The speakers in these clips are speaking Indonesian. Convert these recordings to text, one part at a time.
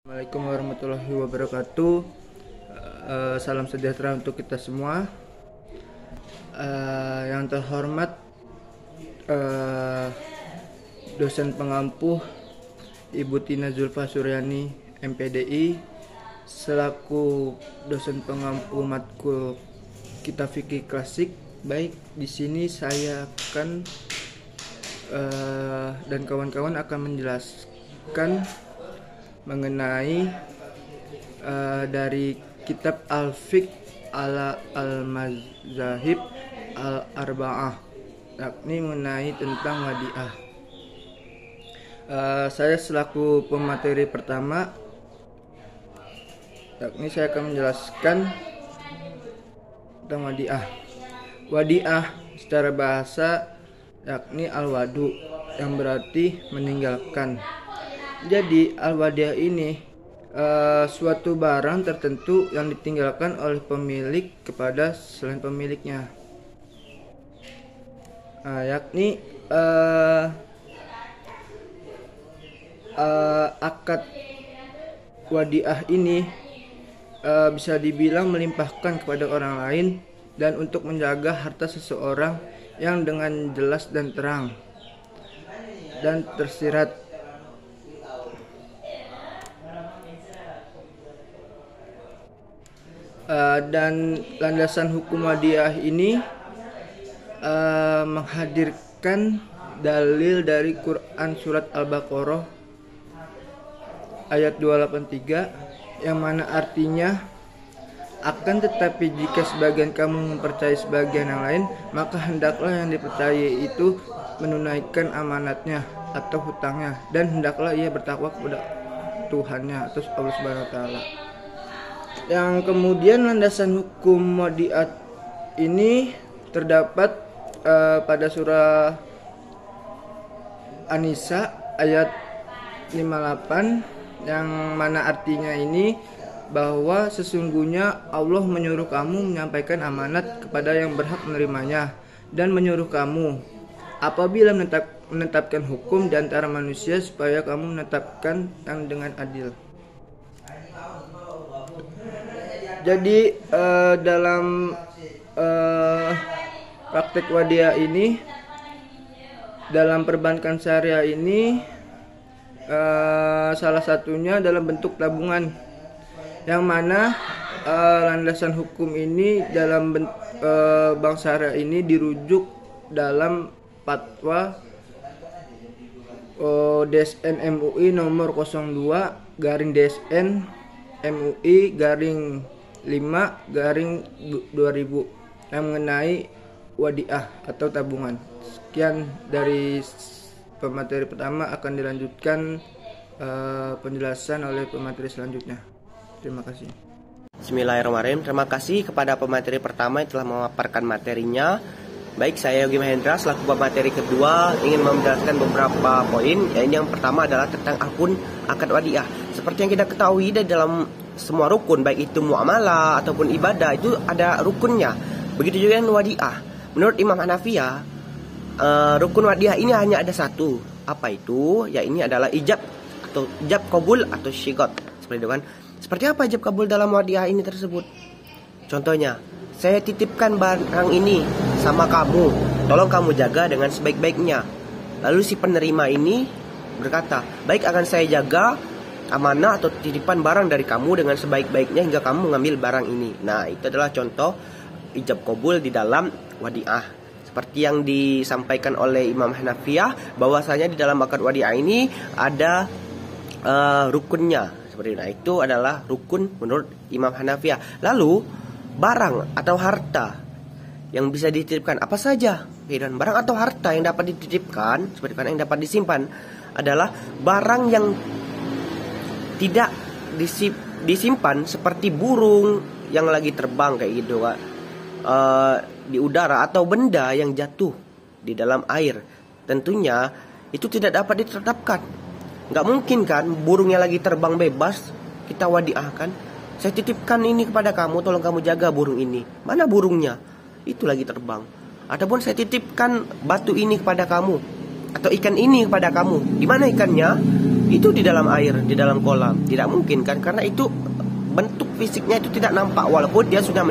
Assalamualaikum warahmatullahi wabarakatuh. Salam sejahtera untuk kita semua. Yang terhormat dosen pengampuh Ibu Tina Zulfa Suryani MPDI selaku dosen pengampuh matkul Kitab Fikih Klasik. Baik, di sini saya akan dan kawan-kawan akan menjelaskan mengenai dari kitab Al-Fiqh ala Al-Mazahib Al-Arba'ah, yakni mengenai tentang wadiah. Saya selaku pemateri pertama, yakni saya akan menjelaskan tentang wadiah. Wadiah secara bahasa yakni al-wadu, yang berarti meninggalkan. Jadi al-wadiah ini suatu barang tertentu yang ditinggalkan oleh pemilik kepada selain pemiliknya, yakni akad wadiah ini bisa dibilang melimpahkan kepada orang lain dan untuk menjaga harta seseorang yang dengan jelas dan terang dan tersirat. Dan landasan hukum wadiah ini menghadirkan dalil dari Quran surat Al-Baqarah ayat 283 yang mana artinya, akan tetapi jika sebagian kamu mempercayai sebagian yang lain, maka hendaklah yang dipercayai itu menunaikan amanatnya atau hutangnya, dan hendaklah ia bertakwa kepada Tuhannya atau Allah Subhanahu wa taala. Yang kemudian landasan hukum wadiah ini terdapat pada surah An-Nisa ayat 58 yang mana artinya ini bahwa sesungguhnya Allah menyuruh kamu menyampaikan amanat kepada yang berhak menerimanya dan menyuruh kamu apabila menetapkan hukum di antara manusia supaya kamu menetapkan yang dengan adil. Jadi dalam praktek wadiah ini, dalam perbankan syariah ini, salah satunya dalam bentuk tabungan, yang mana landasan hukum ini dalam bank syariah ini dirujuk dalam fatwa DSN MUI nomor 02/DSN MUI 5/2000 yang mengenai wadiah atau tabungan. Sekian dari pemateri pertama, akan dilanjutkan penjelasan oleh pemateri selanjutnya. Terima kasih. Bismillahirrahmanirrahim. Terima kasih kepada pemateri pertama yang telah memaparkan materinya. Baik, saya Yogi Mahendra selaku pemateri kedua ingin menjelaskan beberapa poin. Yang pertama adalah tentang akad wadiah. Seperti yang kita ketahui, di dalam semua rukun, baik itu muamalah ataupun ibadah, itu ada rukunnya. Begitu juga dengan wadiah. Menurut Imam Hanafiyah, rukun wadiah ini hanya ada satu. Apa itu? Ya, ini adalah ijab atau ijab qabul atau syigot. Seperti itu kan. Seperti apa ijab kabul dalam wadiah ini tersebut? Contohnya, saya titipkan barang ini sama kamu, tolong kamu jaga dengan sebaik-baiknya. Lalu si penerima ini berkata, baik, akan saya jaga amanah atau titipan barang dari kamu dengan sebaik-baiknya hingga kamu mengambil barang ini. Nah, itu adalah contoh ijab kabul di dalam wadiah. Seperti yang disampaikan oleh Imam Hanafiyah, bahwasanya di dalam akad wadiah ini ada rukunnya. Nah, itu adalah rukun menurut Imam Hanafiyah. Lalu barang atau harta yang bisa dititipkan apa saja? Dan barang atau harta yang dapat dititipkan, seperti yang dapat disimpan, adalah barang yang tidak disimpan, seperti burung yang lagi terbang kayak gitu, di udara, atau benda yang jatuh di dalam air. Tentunya itu tidak dapat ditetapkan. Nggak mungkin kan burungnya lagi terbang bebas kita wadiahkan. Saya titipkan ini kepada kamu, tolong kamu jaga burung ini. Mana burungnya? Itu lagi terbang. Ataupun saya titipkan batu ini kepada kamu, atau ikan ini kepada kamu. Di mana ikannya? itu di dalam air, di dalam kolam. Tidak mungkin kan, karena itu bentuk fisiknya itu tidak nampak, walaupun dia sudah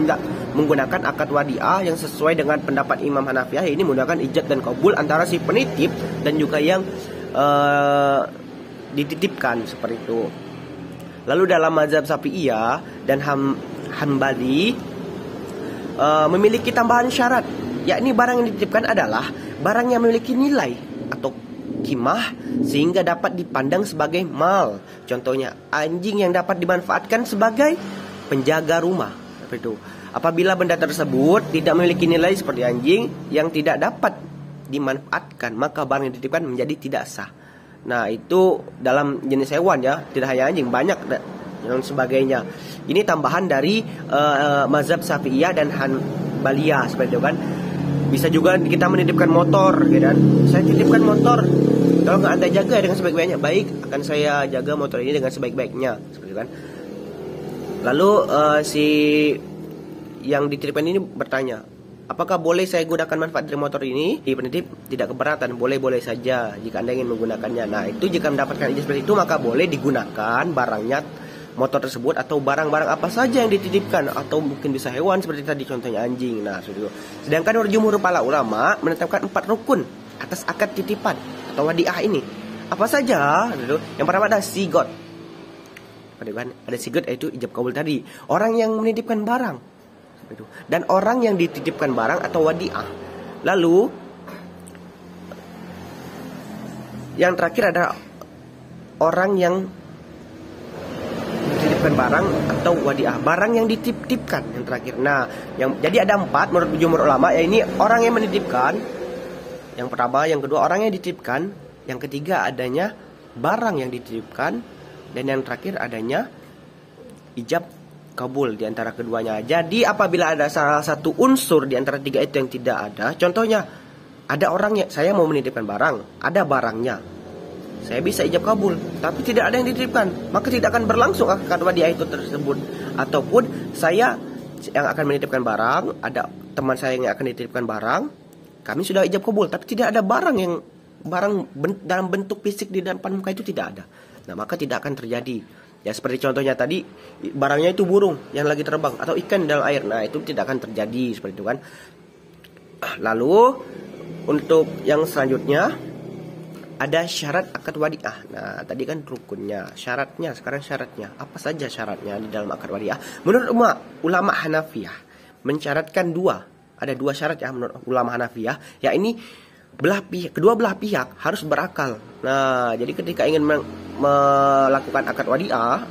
menggunakan akad wadiah yang sesuai dengan pendapat Imam Hanafiyah, ini menggunakan ijab dan qabul antara si penitip dan juga yang dititipkan, seperti itu. Lalu dalam mazhab Syafi'iyah dan Hanbali memiliki tambahan syarat, yakni barang yang dititipkan adalah barang yang memiliki nilai atau kimah sehingga dapat dipandang sebagai mal. Contohnya anjing yang dapat dimanfaatkan sebagai penjaga rumah, seperti itu. Apabila benda tersebut tidak memiliki nilai seperti anjing yang tidak dapat dimanfaatkan, maka barang yang dititipkan menjadi tidak sah. Nah, itu dalam jenis hewan ya, tidak hanya anjing, banyak dan sebagainya. Ini tambahan dari mazhab Syafi'iyah dan Hanbaliyah, seperti itu kan. Bisa juga kita menitipkan motor, gitu kan. Saya titipkan motor, kalau nggak Anda jaga dengan sebaik-baiknya, baik, akan saya jaga motor ini dengan sebaik-baiknya, seperti itu kan. Lalu si yang dititipkan ini bertanya, apakah boleh saya gunakan manfaat dari motor ini? Di penitip tidak keberatan, boleh-boleh saja jika Anda ingin menggunakannya. Nah, itu jika mendapatkan izin seperti itu, maka boleh digunakan barangnya, motor tersebut, atau barang-barang apa saja yang dititipkan, atau mungkin bisa hewan seperti tadi contohnya anjing. Nah, sedangkan jumhur para ulama menetapkan 4 rukun atas akad titipan atau wadiah ini. Apa saja? Yang pertama ada sigot. Ada sigot, yaitu ijab kabul tadi, orang yang menitipkan barang, dan orang yang dititipkan barang atau wadiah. Lalu yang terakhir ada orang yang dititipkan barang atau wadiah, barang yang dititipkan yang terakhir. Nah, jadi ada 4 menurut jumhur ulama, ya ini orang yang menitipkan, yang pertama, yang kedua orang yang dititipkan, yang ketiga adanya barang yang dititipkan, dan yang terakhir adanya ijab kabul di antara keduanya. Jadi apabila ada salah satu unsur di antara 3 itu yang tidak ada, contohnya ada orang yang saya mau menitipkan barang, ada barangnya, saya bisa ijab kabul, tapi tidak ada yang dititipkan, maka tidak akan berlangsung akad wadiah itu tersebut. Ataupun saya yang akan menitipkan barang, ada teman saya yang akan dititipkan barang, kami sudah ijab kabul, tapi tidak ada barang dalam bentuk fisik di depan muka, itu tidak ada. Nah, maka tidak akan terjadi. Ya, seperti contohnya tadi, barangnya itu burung yang lagi terbang atau ikan dalam air. Nah, itu tidak akan terjadi, seperti itu kan. Lalu untuk yang selanjutnya ada syarat akad wadiah. Nah, tadi kan rukunnya, syaratnya, sekarang syaratnya. Apa saja syaratnya di dalam akad wadiah? Menurut ulama Hanafiyah mensyaratkan ada 2 syarat ya menurut ulama Hanafiyah, yakni kedua belah pihak harus berakal. Nah, jadi ketika ingin melakukan akad wadiah,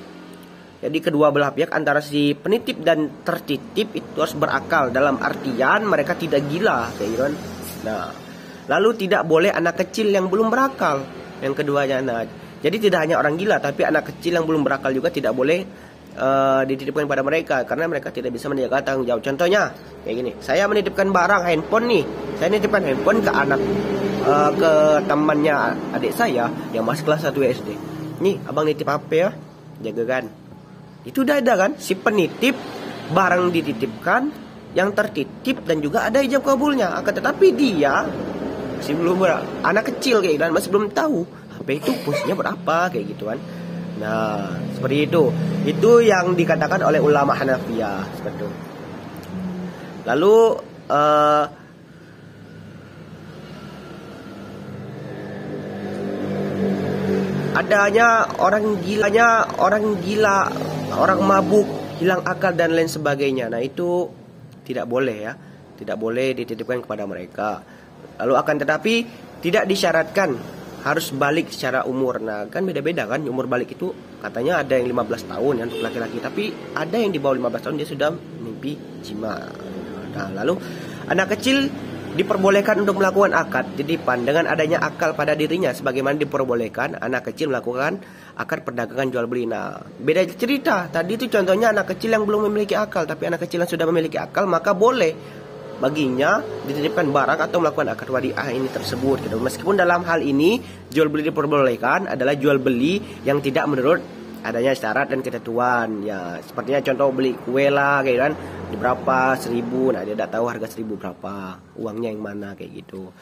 jadi kedua belah pihak antara si penitip dan tertitip itu harus berakal, dalam artian mereka tidak gila, kayak gitu kan. Nah, lalu tidak boleh anak kecil yang belum berakal, yang keduanya. Nah, jadi tidak hanya orang gila, tapi anak kecil yang belum berakal juga tidak boleh dititipkan pada mereka, karena mereka tidak bisa menjaga tanggung jawab. Contohnya kayak gini, saya menitipkan barang handphone nih, saya nitipkan handphone ke ke temannya adik saya yang masih kelas 1 SD. Nih, abang nitip HP ya, jaga kan. Itu udah ada kan, si penitip, barang dititipkan, yang tertitip, dan juga ada ijab kabulnya. Akan tetapi dia masih belum anak kecil kayak gitu, dan masih belum tahu HP itu fungsinya berapa, kayak gitu kan. Nah, seperti itu. Itu yang dikatakan oleh ulama Hanafiyah, seperti itu. Lalu adanya orang gila, orang mabuk, hilang akal dan lain sebagainya. Nah, itu tidak boleh ya. Tidak boleh dititipkan kepada mereka. Lalu akan tetapi tidak disyaratkan harus balik secara umur. Nah, kan beda-beda kan umur balik itu, katanya ada yang 15 tahun ya untuk laki-laki, tapi ada yang di bawah 15 tahun dia sudah mimpi jima. Nah, lalu anak kecil diperbolehkan untuk melakukan akad titipan dengan adanya akal pada dirinya, sebagaimana diperbolehkan anak kecil melakukan akad perdagangan jual beli. Nah, beda cerita. Tadi itu contohnya anak kecil yang belum memiliki akal, tapi anak kecil yang sudah memiliki akal, maka boleh baginya dititipkan barang atau melakukan akad wadiah ini tersebut gitu. Meskipun dalam hal ini jual beli diperbolehkan adalah jual beli yang tidak menurut adanya syarat dan ketentuan. Ya, sepertinya contoh beli kue lah kayak kan, di berapa, 1.000. Nah, dia tidak tahu harga 1.000 berapa, uangnya yang mana, kayak gitu.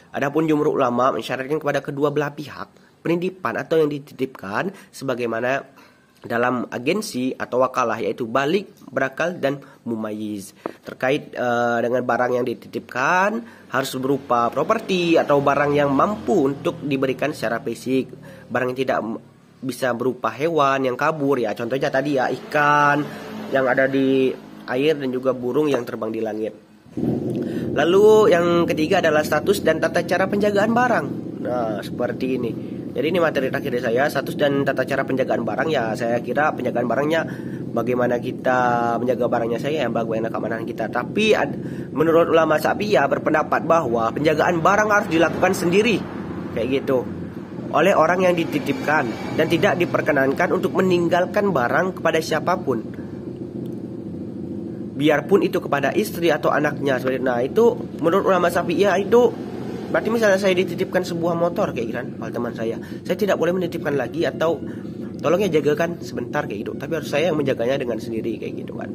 Adapun jumhur ulama mensyaratkan kepada kedua belah pihak penitipan atau yang dititipkan sebagaimana dalam agensi atau wakalah, yaitu balik, berakal, dan mumayyiz. Terkait dengan barang yang dititipkan harus berupa properti atau barang yang mampu untuk diberikan secara fisik. Barang yang tidak bisa berupa hewan yang kabur, ya contohnya tadi ya ikan yang ada di air dan juga burung yang terbang di langit. Lalu yang ketiga adalah status dan tata cara penjagaan barang. Nah, seperti ini. Jadi ini materi terakhir dari saya, status dan tata cara penjagaan barang. Ya, saya kira penjagaan barangnya bagaimana kita menjaga barangnya saya, yang bagaimana keamanan kita. Tapi menurut ulama Syafi'iyah berpendapat bahwa penjagaan barang harus dilakukan sendiri, kayak gitu, oleh orang yang dititipkan, dan tidak diperkenankan untuk meninggalkan barang kepada siapapun, biarpun itu kepada istri atau anaknya. Nah, itu menurut ulama Syafi'iyah itu berarti misalnya saya dititipkan sebuah motor kayak gitu kan oleh teman saya tidak boleh menitipkan lagi atau tolong ya jagakan sebentar kayak gitu, tapi harus saya yang menjaganya dengan sendiri kayak gitu kan,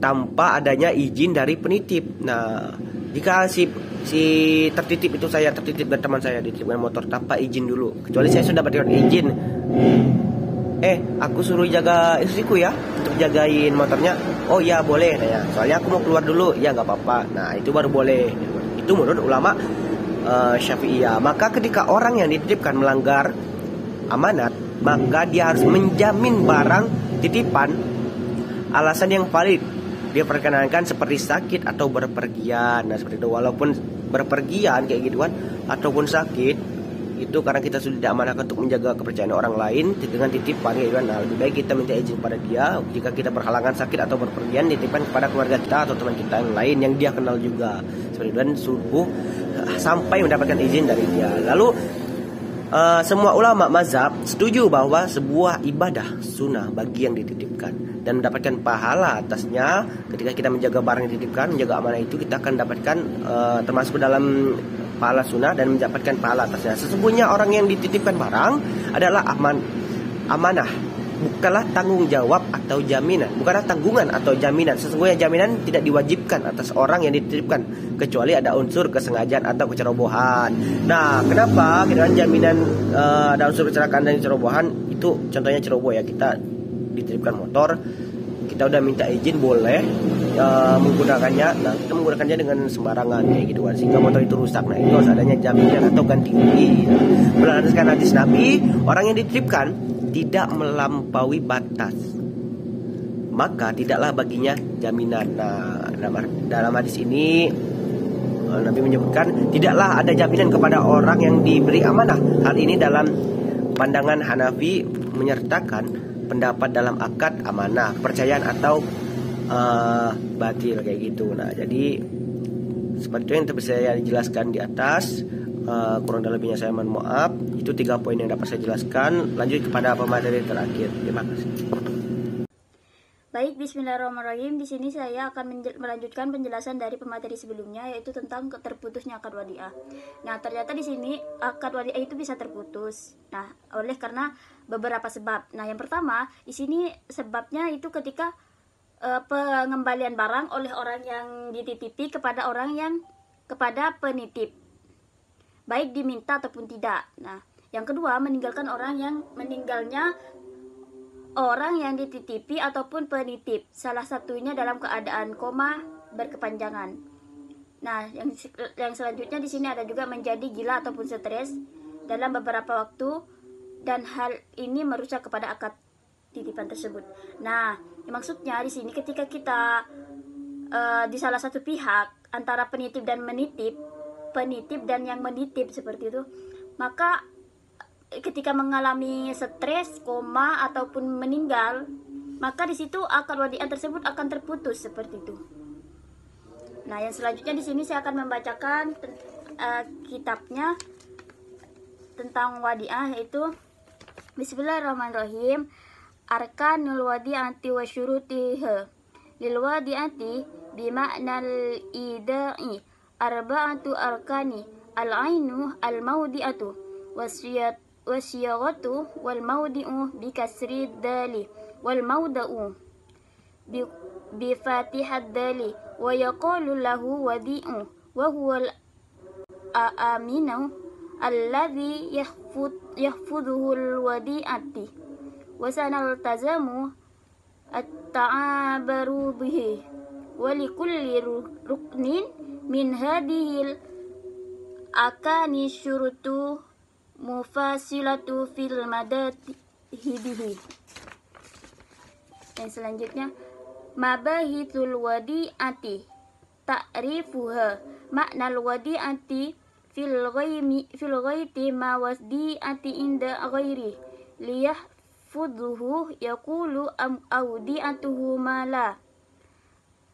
tanpa adanya izin dari penitip. Nah, jika si tertitip itu, saya tertitip dan teman saya dititipkan motor tanpa izin dulu, kecuali saya sudah mendapatkan izin, aku suruh jaga istriku ya untuk jagain motornya, oh ya boleh, nah, ya, soalnya aku mau keluar dulu, ya nggak apa-apa. Nah, itu baru boleh. Itu menurut ulama Syafi'iyah. Maka ketika orang yang dititipkan melanggar amanat, maka dia harus menjamin barang titipan alasan yang valid. Dia perkenankan seperti sakit atau berpergian. Nah, seperti itu. Walaupun berpergian kayak gitu kan, ataupun sakit, itu karena kita sudah diamanahkan untuk menjaga kepercayaan orang lain dengan titipan kayak gitu kan. Nah, lebih baik kita minta izin pada dia. Jika kita berhalangan sakit atau berpergian, titipan kepada keluarga kita atau teman kita yang lain yang dia kenal juga, seperti itu, dan suruh sampai mendapatkan izin dari dia. Lalu semua ulama mazhab setuju bahwa sebuah ibadah sunnah bagi yang dititipkan dan mendapatkan pahala atasnya. Ketika kita menjaga barang yang dititipkan, menjaga amanah itu, kita akan dapatkan termasuk dalam pahala sunnah dan mendapatkan pahala atasnya. Sesungguhnya orang yang dititipkan barang adalah amanah, bukanlah tanggung jawab atau jaminan, bukanlah tanggungan atau jaminan. Sesungguhnya jaminan tidak diwajibkan atas orang yang dititipkan kecuali ada unsur kesengajaan atau kecerobohan. Nah, kenapa kita jaminan ada unsur kecelakaan dan kecerobohan? Itu contohnya ceroboh ya, kita dititipkan motor, kita udah minta izin boleh menggunakannya, nah kita menggunakannya dengan sembarangan kayak gitu kan, sehingga motor itu rusak. Nah, itu harus adanya jaminan atau ganti rugi. Berdasarkan hadis Nabi, orang yang dititipkan tidak melampaui batas, maka tidaklah baginya jaminan. Nah, dalam hadis ini Nabi menyebutkan tidaklah ada jaminan kepada orang yang diberi amanah. Hal ini dalam pandangan Hanafi menyertakan pendapat dalam akad amanah, kepercayaan atau batil kayak gitu. Nah, jadi seperti itu yang bisa saya jelaskan di atas. Kurang dan lebihnya saya mohon maaf. Itu 3 poin yang dapat saya jelaskan. Lanjut kepada pemateri terakhir. Terima kasih. Baik, bismillahirrahmanirrahim. Di sini saya akan melanjutkan penjelasan dari pemateri sebelumnya, yaitu tentang terputusnya akad wadiah. Nah, ternyata di sini akad wadiah itu bisa terputus. Nah, karena beberapa sebab. Nah, yang pertama, di sini sebabnya itu ketika pengembalian barang oleh orang yang dititipi kepada penitip, baik diminta ataupun tidak. Nah, yang kedua, meninggalnya orang yang dititipi ataupun penitip, salah satunya dalam keadaan koma berkepanjangan. Nah, yang selanjutnya di sini ada juga menjadi gila ataupun stres dalam beberapa waktu, dan hal ini merusak kepada akad titipan tersebut. Nah, maksudnya di sini ketika kita di salah satu pihak antara penitip dan yang menitip seperti itu, maka ketika mengalami stres, koma ataupun meninggal, maka di situ akad wadiah tersebut akan terputus seperti itu. Nah, yang selanjutnya di sini saya akan membacakan kitabnya tentang wadiah, yaitu Bismillahirrahmanirrahim. Arkanul wadi'ati wa syurutiha. Lil wadi'ati bima'nal ida'i arba'atu arkani, al-ainu al-mawdi'atu wasyiyatu wal mawdi'u bi kasri dali wal mawda'u bi fatihad dali wa yaqulu lahu wadi'u wa huwa al-aminu alladhi yahfudhuhul wadi'ati wa sanaltazamu at-ta'abaru bihi wa likulli ruknin min hadhil akani syurutu mufasilatu fil madatihi. Yang selanjutnya, mabahithul wadi'ati ta'rifuha maknal wadi'ati fil ghaiti ma wasdi'ati inda ghairi liyahfudhuhu yaqulu awdi'atuhu ma la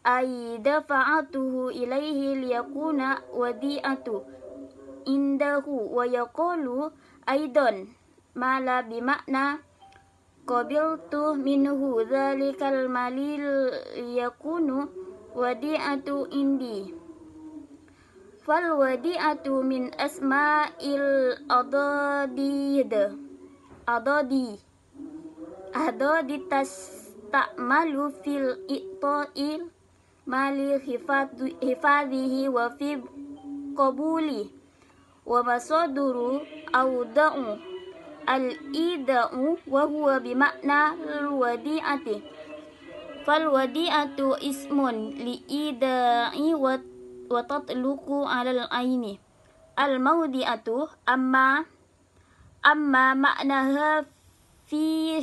ay dafa'atuhu ilaihi liyakuna wadi'atu indahu wa yaqulu aidan ma la bimakna qabiltu minhu dzalikal malil yakunu wadi'atu indi. Fal wadi'atu min asma'il adadi tasta'malu fil i'ta'il mali hifadhihi wa fi qabuli wa masaduru awda'u al-ida'u wa huwa bimakna al-wadi'ati. Fal wadi'atu ismun li'ida'i wa tatluqu 'alal aini. Al-mawdi'atu amma ma'naha fi